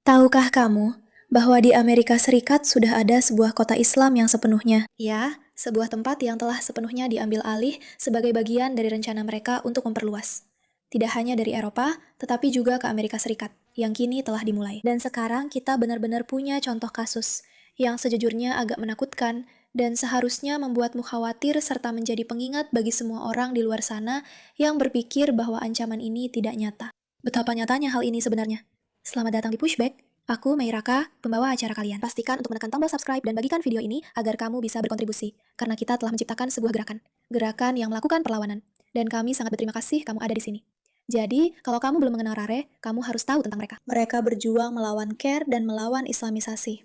Tahukah kamu bahwa di Amerika Serikat sudah ada sebuah kota Islam yang sepenuhnya? Ya, sebuah tempat yang telah sepenuhnya diambil alih sebagai bagian dari rencana mereka untuk memperluas. Tidak hanya dari Eropa, tetapi juga ke Amerika Serikat, yang kini telah dimulai. Dan sekarang kita benar-benar punya contoh kasus yang sejujurnya agak menakutkan dan seharusnya membuatmu khawatir serta menjadi pengingat bagi semua orang di luar sana yang berpikir bahwa ancaman ini tidak nyata. Betapa nyatanya hal ini sebenarnya. Selamat datang di Pushback. Aku, Meiraka, pembawa acara kalian. Pastikan untuk menekan tombol subscribe dan bagikan video ini agar kamu bisa berkontribusi, karena kita telah menciptakan sebuah gerakan. Gerakan yang melakukan perlawanan. Dan kami sangat berterima kasih kamu ada di sini. Jadi, kalau kamu belum mengenal Rare, kamu harus tahu tentang mereka. Mereka berjuang melawan care dan melawan islamisasi.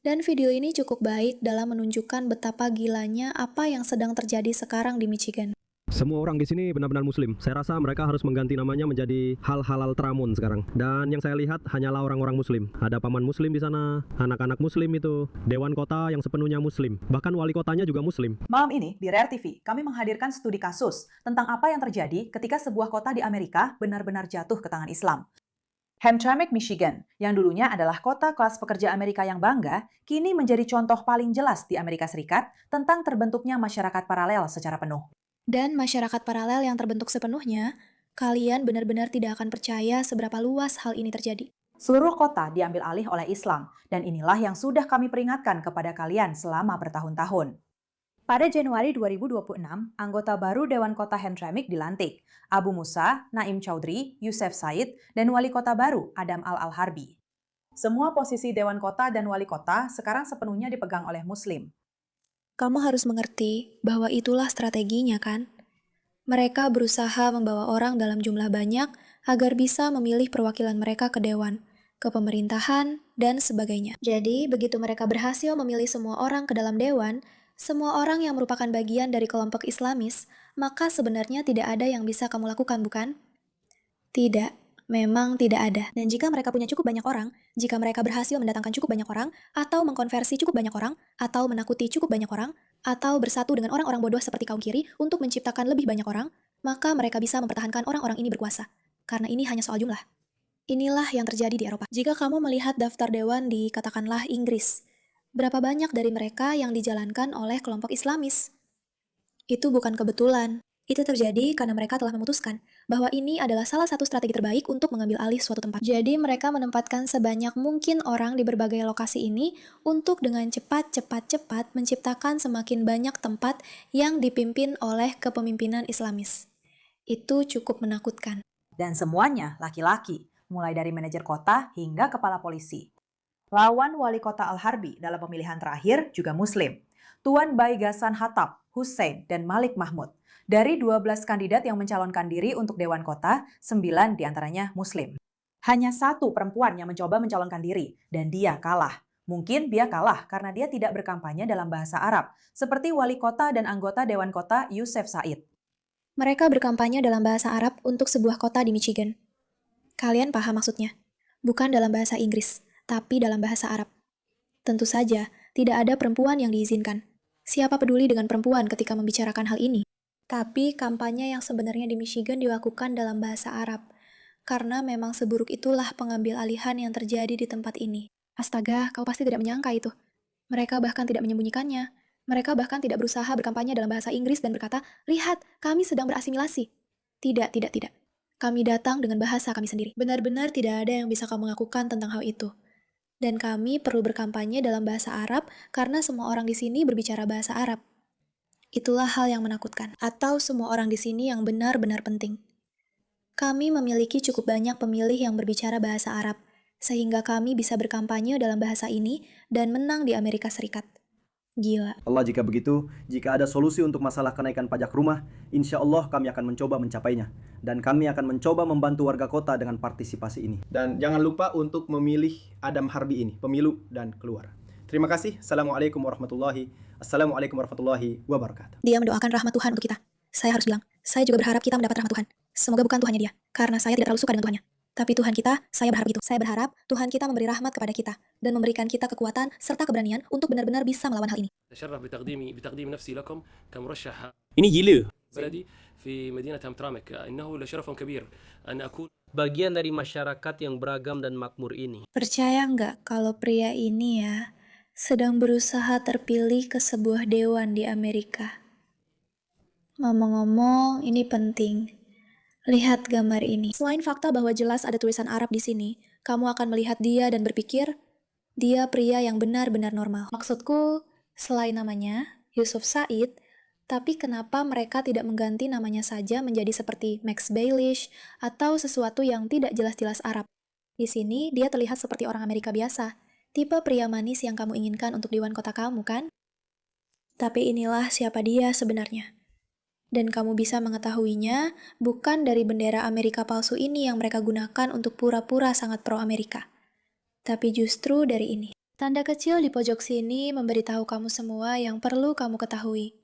Dan video ini cukup baik dalam menunjukkan betapa gilanya apa yang sedang terjadi sekarang di Michigan. Semua orang di sini benar-benar muslim. Saya rasa mereka harus mengganti namanya menjadi hal halal teramun sekarang. Dan yang saya lihat hanyalah orang-orang muslim. Ada paman muslim di sana, anak-anak muslim itu, dewan kota yang sepenuhnya muslim. Bahkan wali kotanya juga muslim. Malam ini di Rare TV, kami menghadirkan studi kasus tentang apa yang terjadi ketika sebuah kota di Amerika benar-benar jatuh ke tangan Islam. Hamtramck, Michigan, yang dulunya adalah kota kelas pekerja Amerika yang bangga, kini menjadi contoh paling jelas di Amerika Serikat tentang terbentuknya masyarakat paralel secara penuh. Dan masyarakat paralel yang terbentuk sepenuhnya, kalian benar-benar tidak akan percaya seberapa luas hal ini terjadi. Seluruh kota diambil alih oleh Islam, dan inilah yang sudah kami peringatkan kepada kalian selama bertahun-tahun. Pada Januari 2026, anggota baru Dewan Kota Hamtramck dilantik, Abu Musa, Naim Chaudhry, Yusef Said, dan wali kota baru, Adam Al-Harbi. Semua posisi Dewan Kota dan wali kota sekarang sepenuhnya dipegang oleh Muslim. Kamu harus mengerti bahwa itulah strateginya, kan? Mereka berusaha membawa orang dalam jumlah banyak agar bisa memilih perwakilan mereka ke dewan, ke pemerintahan, dan sebagainya. Jadi, begitu mereka berhasil memilih semua orang ke dalam dewan, semua orang yang merupakan bagian dari kelompok Islamis, maka sebenarnya tidak ada yang bisa kamu lakukan, bukan? Tidak. Memang tidak ada. Dan jika mereka punya cukup banyak orang, jika mereka berhasil mendatangkan cukup banyak orang, atau mengkonversi cukup banyak orang, atau menakuti cukup banyak orang, atau bersatu dengan orang-orang bodoh seperti kaum kiri untuk menciptakan lebih banyak orang, maka mereka bisa mempertahankan orang-orang ini berkuasa. Karena ini hanya soal jumlah. Inilah yang terjadi di Eropa. Jika kamu melihat daftar dewan di katakanlah Inggris, berapa banyak dari mereka yang dijalankan oleh kelompok Islamis? Itu bukan kebetulan. Itu terjadi karena mereka telah memutuskan bahwa ini adalah salah satu strategi terbaik untuk mengambil alih suatu tempat. Jadi mereka menempatkan sebanyak mungkin orang di berbagai lokasi ini untuk dengan cepat menciptakan semakin banyak tempat yang dipimpin oleh kepemimpinan Islamis. Itu cukup menakutkan. Dan semuanya laki-laki, mulai dari manajer kota hingga kepala polisi. Lawan wali kota Al-Harbi dalam pemilihan terakhir juga Muslim. Tuan Bayi Ghassan Khattab, Hussein, dan Malik Mahmud. Dari 12 kandidat yang mencalonkan diri untuk Dewan Kota, 9 diantaranya Muslim. Hanya satu perempuan yang mencoba mencalonkan diri, dan dia kalah. Mungkin dia kalah karena dia tidak berkampanye dalam bahasa Arab, seperti wali kota dan anggota Dewan Kota Yusef Said. Mereka berkampanye dalam bahasa Arab untuk sebuah kota di Michigan. Kalian paham maksudnya? Bukan dalam bahasa Inggris, tapi dalam bahasa Arab. Tentu saja, tidak ada perempuan yang diizinkan. Siapa peduli dengan perempuan ketika membicarakan hal ini? Tapi kampanye yang sebenarnya di Michigan dilakukan dalam bahasa Arab, karena memang seburuk itulah pengambil alihan yang terjadi di tempat ini. Astaga, kau pasti tidak menyangka itu. Mereka bahkan tidak menyembunyikannya. Mereka bahkan tidak berusaha berkampanye dalam bahasa Inggris dan berkata, "Lihat, kami sedang berasimilasi." Tidak. Kami datang dengan bahasa kami sendiri. Benar-benar tidak ada yang bisa kamu lakukan tentang hal itu. Dan kami perlu berkampanye dalam bahasa Arab karena semua orang di sini berbicara bahasa Arab. Itulah hal yang menakutkan. Atau semua orang di sini yang benar-benar penting. Kami memiliki cukup banyak pemilih yang berbicara bahasa Arab, sehingga kami bisa berkampanye dalam bahasa ini dan menang di Amerika Serikat. Gila. Allah, jika begitu, jika ada solusi untuk masalah kenaikan pajak rumah, insya Allah kami akan mencoba mencapainya. Dan kami akan mencoba membantu warga kota dengan partisipasi ini. Dan jangan lupa untuk memilih Adam Harbi ini, pemilu dan keluar. Terima kasih. Assalamualaikum warahmatullahi wabarakatuh. Dia mendoakan rahmat Tuhan untuk kita. Saya harus bilang, saya juga berharap kita mendapat rahmat Tuhan. Semoga bukan Tuhannya dia, karena saya tidak terlalu suka dengan Tuhannya. Tapi Tuhan kita, saya berharap itu. Saya berharap Tuhan kita memberi rahmat kepada kita dan memberikan kita kekuatan serta keberanian untuk benar-benar bisa melawan hal ini. Ini gila. بلدي في مدينة همترامك إنه لشرف كبير أن أكون bagian dari masyarakat yang beragam dan makmur ini. Percaya nggak kalau pria ini ya sedang berusaha terpilih ke sebuah dewan di Amerika? Ngomong-ngomong, ini penting. Lihat gambar ini. Selain fakta bahwa jelas ada tulisan Arab di sini, kamu akan melihat dia dan berpikir, dia pria yang benar-benar normal. Maksudku, selain namanya, Yusuf Said, tapi kenapa mereka tidak mengganti namanya saja menjadi seperti Max Bailish atau sesuatu yang tidak jelas-jelas Arab? Di sini, dia terlihat seperti orang Amerika biasa. Tipe pria manis yang kamu inginkan untuk dewan kota kamu, kan? Tapi inilah siapa dia sebenarnya. Dan kamu bisa mengetahuinya bukan dari bendera Amerika palsu ini yang mereka gunakan untuk pura-pura sangat pro-Amerika. Tapi justru dari ini. Tanda kecil di pojok sini memberitahu kamu semua yang perlu kamu ketahui.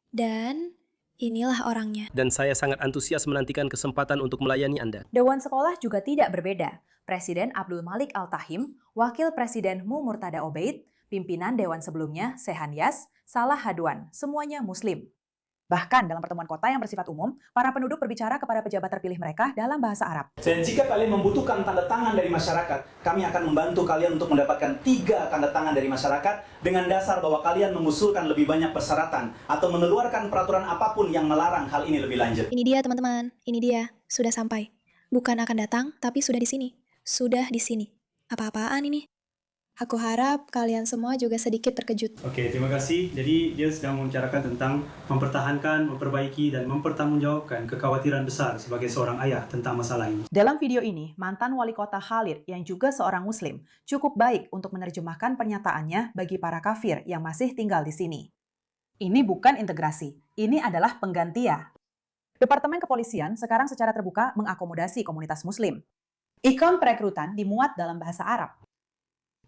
Dan inilah orangnya. Dan saya sangat antusias menantikan kesempatan untuk melayani Anda. Dewan sekolah juga tidak berbeda. Presiden Abdul Malik Al-Tahim, Wakil Presiden Mu Murtada Obaid, pimpinan Dewan sebelumnya Sehan Yas, Salah Hadwan, semuanya Muslim. Bahkan dalam pertemuan kota yang bersifat umum, para penduduk berbicara kepada pejabat terpilih mereka dalam bahasa Arab. Dan jika kalian membutuhkan tanda tangan dari masyarakat, kami akan membantu kalian untuk mendapatkan 3 tanda tangan dari masyarakat dengan dasar bahwa kalian mengusulkan lebih banyak persyaratan atau mengeluarkan peraturan apapun yang melarang hal ini lebih lanjut. Ini dia teman-teman, ini dia, sudah sampai. Bukan akan datang, tapi sudah di sini. Sudah di sini. Apa-apaan ini? Aku harap kalian semua juga sedikit terkejut. Oke, terima kasih. Jadi dia sedang membicarakan tentang mempertahankan, memperbaiki, dan mempertanggungjawabkan kekhawatiran besar sebagai seorang ayah tentang masalah ini. Dalam video ini, mantan wali kota Khalid yang juga seorang Muslim cukup baik untuk menerjemahkan pernyataannya bagi para kafir yang masih tinggal di sini. Ini bukan integrasi, ini adalah penggantian. Departemen Kepolisian sekarang secara terbuka mengakomodasi komunitas Muslim. Ikon perekrutan dimuat dalam bahasa Arab.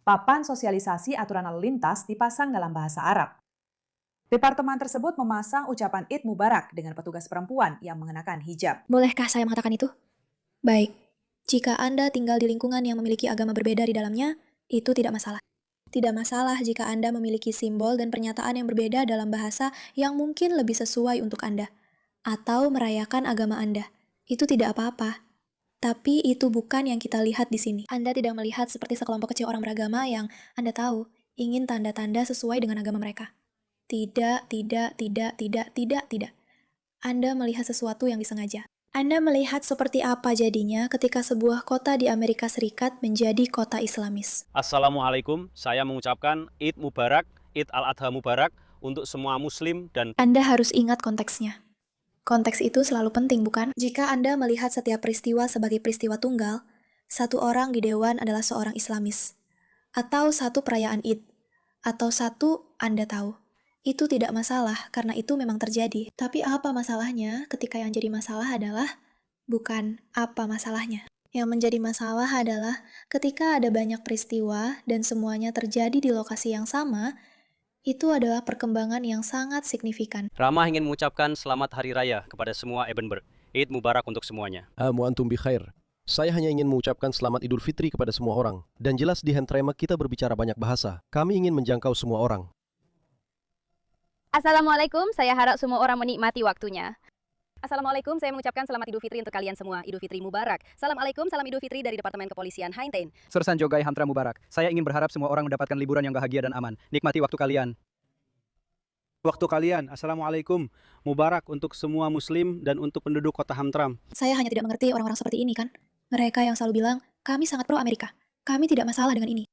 Papan sosialisasi aturan lalu lintas dipasang dalam bahasa Arab. Departemen tersebut memasang ucapan Id Mubarak dengan petugas perempuan yang mengenakan hijab. Bolehkah saya mengatakan itu? Baik, jika Anda tinggal di lingkungan yang memiliki agama berbeda di dalamnya, itu tidak masalah. Tidak masalah jika Anda memiliki simbol dan pernyataan yang berbeda dalam bahasa yang mungkin lebih sesuai untuk Anda, atau merayakan agama Anda. Itu tidak apa-apa. Tapi itu bukan yang kita lihat di sini. Anda tidak melihat seperti sekelompok kecil orang beragama yang Anda tahu ingin tanda-tanda sesuai dengan agama mereka. Tidak. Anda melihat sesuatu yang disengaja. Anda melihat seperti apa jadinya ketika sebuah kota di Amerika Serikat menjadi kota Islamis. Assalamualaikum, saya mengucapkan Id Mubarak, Id Al-Adha Mubarak untuk semua Muslim dan... Anda harus ingat konteksnya. Konteks itu selalu penting, bukan? Jika Anda melihat setiap peristiwa sebagai peristiwa tunggal, satu orang di dewan adalah seorang Islamis. Atau satu perayaan Id. Atau satu Anda tahu. Itu tidak masalah, karena itu memang terjadi. Tapi apa masalahnya ketika yang jadi masalah adalah bukan apa masalahnya. Yang menjadi masalah adalah ketika ada banyak peristiwa dan semuanya terjadi di lokasi yang sama, itu adalah perkembangan yang sangat signifikan. Rama ingin mengucapkan selamat Hari Raya kepada semua Edinburgh. Id Mubarak untuk semuanya. Wa antum bi khair. Saya hanya ingin mengucapkan selamat Idul Fitri kepada semua orang. Dan jelas di Handremak kita berbicara banyak bahasa. Kami ingin menjangkau semua orang. Assalamualaikum, saya harap semua orang menikmati waktunya. Assalamualaikum, saya mengucapkan selamat Idul Fitri untuk kalian semua. Idul Fitri Mubarak. Assalamualaikum, salam Idul Fitri dari Departemen Kepolisian Heinten. Sersan Jogai Hamtra Mubarak. Saya ingin berharap semua orang mendapatkan liburan yang bahagia dan aman. Nikmati waktu kalian. Waktu kalian, Assalamualaikum. Mubarak untuk semua Muslim dan untuk penduduk kota Hamtram. Saya hanya tidak mengerti orang-orang seperti ini, kan? Mereka yang selalu bilang, kami sangat pro-Amerika. Kami tidak masalah dengan ini.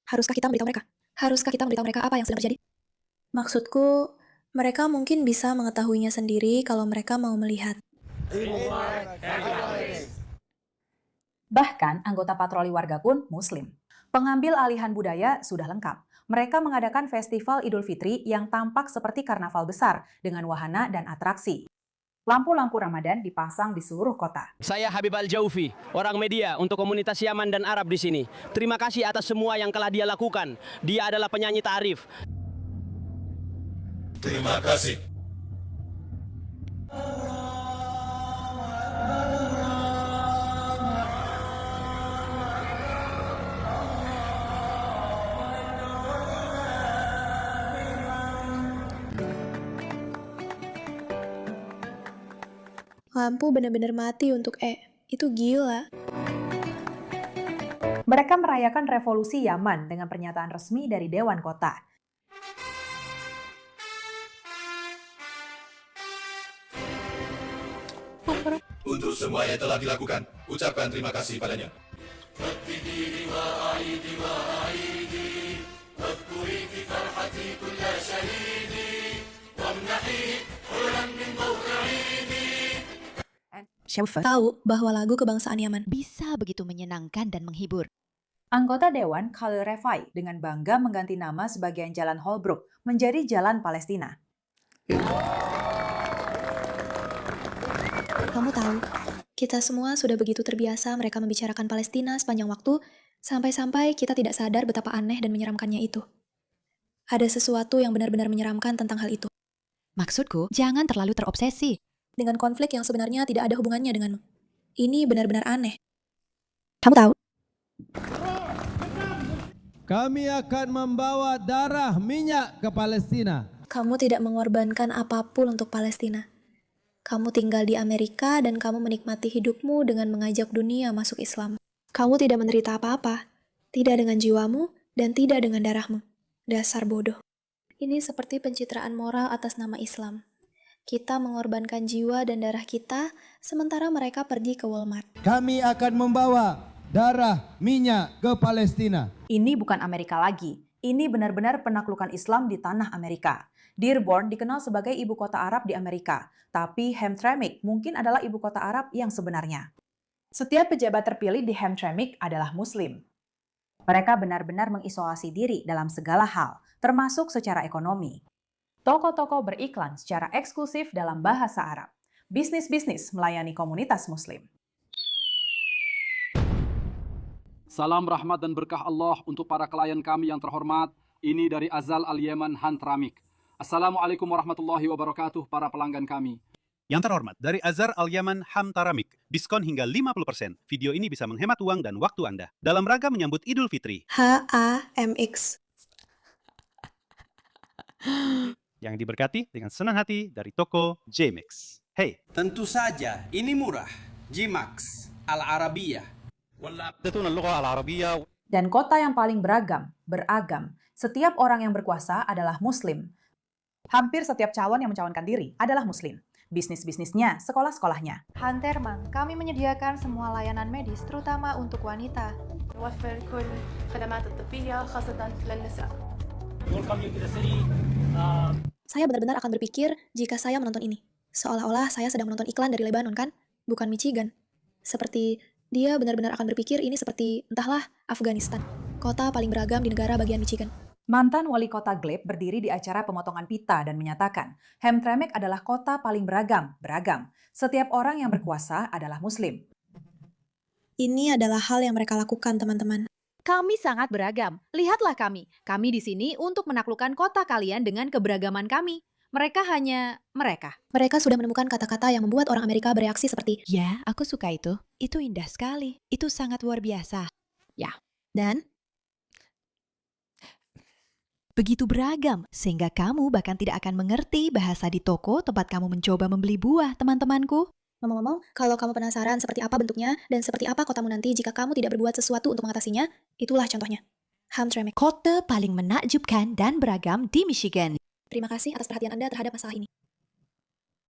Haruskah kita memberitahu mereka? Haruskah kita memberitahu mereka apa yang sedang terjadi? Maksudku, mereka mungkin bisa mengetahuinya sendiri kalau mereka mau melihat. Bahkan anggota patroli warga pun Muslim. Pengambil alihan budaya sudah lengkap. Mereka mengadakan festival Idul Fitri yang tampak seperti karnaval besar dengan wahana dan atraksi. Lampu-lampu Ramadan dipasang di seluruh kota. Saya Habib Al-Jaufi, orang media untuk komunitas Yaman dan Arab di sini. Terima kasih atas semua yang telah dia lakukan. Dia adalah penyanyi ta'arif. Terima kasih. Lampu benar-benar mati untuk itu gila. Mereka merayakan revolusi Yaman dengan pernyataan resmi dari Dewan Kota. Untuk semua yang telah dilakukan, ucapkan terima kasih padanya. Tahu bahwa lagu kebangsaan Yaman bisa begitu menyenangkan dan menghibur. Anggota Dewan Khalil Refai dengan bangga mengganti nama sebagian Jalan Holbrook menjadi Jalan Palestina. Kamu tahu, kita semua sudah begitu terbiasa mereka membicarakan Palestina sepanjang waktu, sampai-sampai kita tidak sadar betapa aneh dan menyeramkannya itu. Ada sesuatu yang benar-benar menyeramkan tentang hal itu. Maksudku, jangan terlalu terobsesi dengan konflik yang sebenarnya tidak ada hubungannya denganmu. Ini benar-benar aneh. Kamu tahu? Kami akan membawa darah minyak ke Palestina. Kamu tidak mengorbankan apapun untuk Palestina. Kamu tinggal di Amerika dan kamu menikmati hidupmu dengan mengajak dunia masuk Islam. Kamu tidak menderita apa-apa, tidak dengan jiwamu dan tidak dengan darahmu. Dasar bodoh. Ini seperti pencitraan moral atas nama Islam. Kita mengorbankan jiwa dan darah kita, sementara mereka pergi ke Walmart. Kami akan membawa darah minyak ke Palestina. Ini bukan Amerika lagi. Ini benar-benar penaklukan Islam di tanah Amerika. Dearborn dikenal sebagai ibu kota Arab di Amerika, tapi Hamtramck mungkin adalah ibu kota Arab yang sebenarnya. Setiap pejabat terpilih di Hamtramck adalah Muslim. Mereka benar-benar mengisolasi diri dalam segala hal, termasuk secara ekonomi. Toko-toko beriklan secara eksklusif dalam bahasa Arab. Bisnis-bisnis melayani komunitas Muslim. Salam rahmat dan berkah Allah untuk para klien kami yang terhormat. Ini dari Azal Al-Yaman Hamtramck. Assalamualaikum warahmatullahi wabarakatuh para pelanggan kami. Yang terhormat, dari Azhar Al-Yaman Hamtramck, diskon hingga 50%. Video ini bisa menghemat uang dan waktu Anda dalam rangka menyambut Idul Fitri. HAMX. Yang diberkati dengan senang hati dari toko JMix. Hey, Tentu saja, ini murah. Jimax, Al-Arabiyah. Dan kota yang paling beragam. Setiap orang yang berkuasa adalah Muslim. Hampir setiap calon yang mencalonkan diri adalah Muslim. Bisnis-bisnisnya, sekolah-sekolahnya. Hanterman, kami menyediakan semua layanan medis, terutama untuk wanita. Saya benar-benar akan berpikir jika saya menonton ini. Seolah-olah saya sedang menonton iklan dari Lebanon, kan? Bukan Michigan. Seperti dia benar-benar akan berpikir ini seperti, entahlah, Afghanistan. Kota paling beragam di negara bagian Michigan. Mantan wali kota Glebe berdiri di acara pemotongan pita dan menyatakan, Hamtramck adalah kota paling beragam. Setiap orang yang berkuasa adalah Muslim. Ini adalah hal yang mereka lakukan, teman-teman. Kami sangat beragam. Lihatlah kami. Kami di sini untuk menaklukkan kota kalian dengan keberagaman kami. Mereka hanya mereka. Mereka sudah menemukan kata-kata yang membuat orang Amerika bereaksi seperti, ya, aku suka itu. Itu indah sekali. Itu sangat luar biasa. Ya. Dan begitu beragam, sehingga kamu bahkan tidak akan mengerti bahasa di toko tempat kamu mencoba membeli buah, teman-temanku. Ngomong-ngomong, kalau kamu penasaran seperti apa bentuknya dan seperti apa kotamu nanti jika kamu tidak berbuat sesuatu untuk mengatasinya, itulah contohnya. Hamtramck. Kota paling menakjubkan dan beragam di Michigan. Terima kasih atas perhatian Anda terhadap masalah ini.